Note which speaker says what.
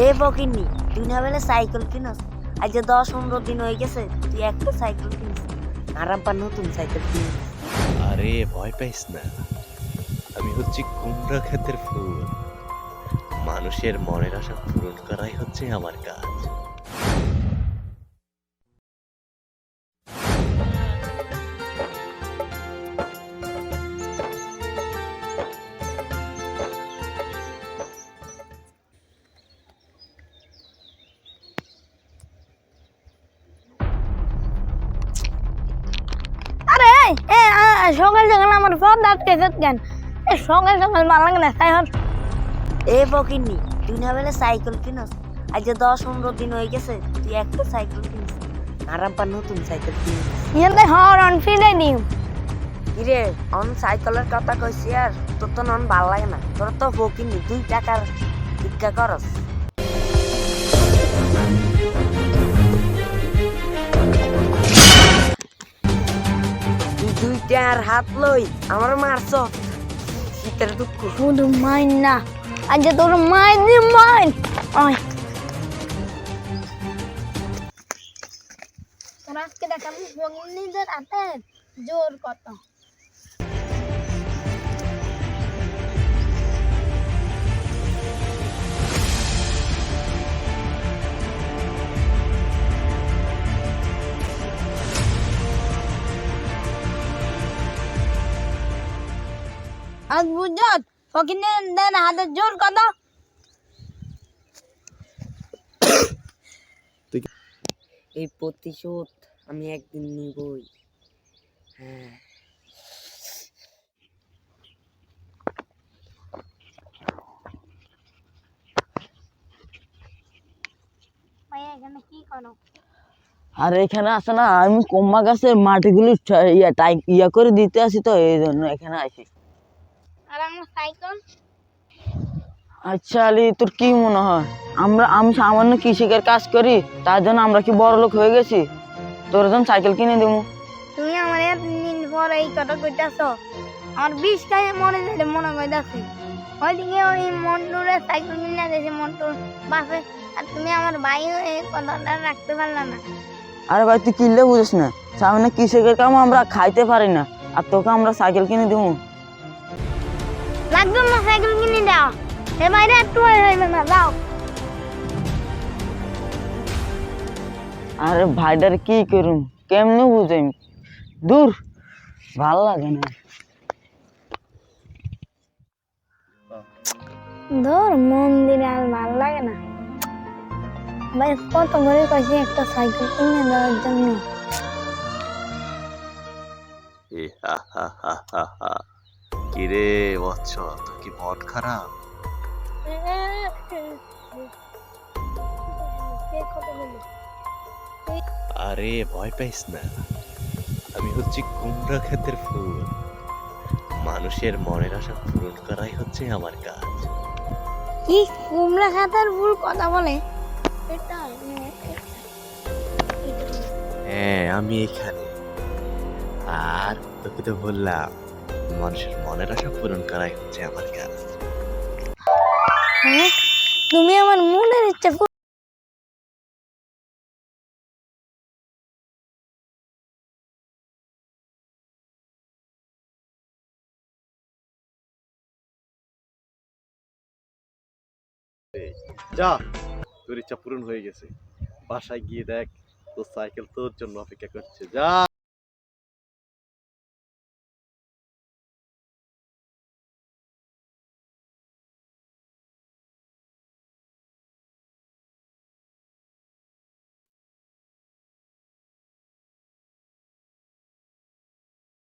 Speaker 1: এ বকিনি, তুই না বলে সাইকেল কিনস? আজ যে 10-15 দিন হয়ে গেছে তুই একটা সাইকেল কিনস, আর আব্বার নতুন সাইকেল কিনস।
Speaker 2: আরে ভয় পাইস না, আমি হচ্ছি কুমড়া ক্ষেতের ফুল। মানুষের মনের আশা পূরণ করাই হচ্ছে আমার কাজ।
Speaker 3: আরে সকাল সকাল আমার ফোন আটকে কেন? সকাল সকাল ভালো লাগে না তাই হল।
Speaker 1: এ বকিনি, তুই না বলে সাইকেল কিনস? আজ যে 10-15 দিন হয়ে গেছে তুই একটা সাইকেল কিনস, আর আব্বার নতুন সাইকেল কিনস।
Speaker 3: ইয়াতে হরন ফিরে দিও।
Speaker 1: কিরে, অন সাইকেলের কথা কইছি আর তোর তো নন ভাল লাগে না। তোর তো বকিনি 2 টাকার ভিক্ষা করস। তুই 2 টাকার হাত লই আমার মারছ, শীতের দুঃখ।
Speaker 3: শুধু মাইন না, আজ যে তোর মাইন দি মাইন। ওই তোর আজকে দেখাম বগিনীদের হাতে জোর কত। আজ বুঝত ফকিনীদের হাতে জোর কত।
Speaker 1: এই প্রতিশোধ আমি একদিন নিবই। হ্যাঁ,
Speaker 3: ভাইয়া এখানে কি করো?
Speaker 4: আর এখানে আসে না, আমি কম্মা গাছের মাটিগুলো ইয়া করে দিতে আসি, তো এই জন্য এখানে আসি।
Speaker 3: আর আমার সাইকেল?
Speaker 4: আচ্ছা আলী, তোর কি মনে হয় আমি সামান্য কৃষিকের কাজ করি, তার জন্য আমরা কি বড় লোক হয়ে গেছি? তোর জন্য সাইকেল কিনে দেবো?
Speaker 3: তুমি আমার এতদিন পর এই কথা কইতাছ, আমার 20 টাকা মনে যাইতে মনে কইতাছি। ওইদিকে ওই মন্টুরের সাইকেল কিনে দিয়েছে মন্টুর বাসে, আর তুমি আমার ভাই এই কথাটা রাখতে পারলা না।
Speaker 4: আরে ভাই, তুই কিনলে বুঝিস না, সামান্য কৃষিকের কাম আমরা খাইতে পারি না, আর তোকে আমরা সাইকেল কিনে দেবো?
Speaker 3: লাগবে না সাইকেল কিনে দাও, এ বাইরে একটু হইবে না, দাও।
Speaker 4: আরে ভাইটার কি করুম, কেমনে বুঝাইম, দূর, ভাল লাগে না।
Speaker 3: ধর মন্দিরে আর ভাল লাগে না ভাই, কত করে কইছি একটা সাইকেল কিনে দেওয়ার জন্য।
Speaker 2: কিরে বৎস, তোর কি মন খারাপ? আরে ভয় পাইস না, আমি হচ্ছি কুমড়া ক্ষেতের ফুল। মানুষের মনের আশা পূরণ করাই হচ্ছে আমার কাজ।
Speaker 3: কি কুমড়া খাতার ফুল কথা বলে?
Speaker 2: হ্যাঁ, আমি এখানে। আর তোকে তো বললাম, মানুষের মনের আশা পূরণ করাই হচ্ছে আমার কাজ।
Speaker 3: হ্যাঁ, তুমি আমার মনের ইচ্ছা
Speaker 2: যা, তোর ইচ্ছা পূরণ হয়ে গেছে। বাসায় গিয়ে দেখ, তোর সাইকেল তোর জন্য অপেক্ষা করছে। যা।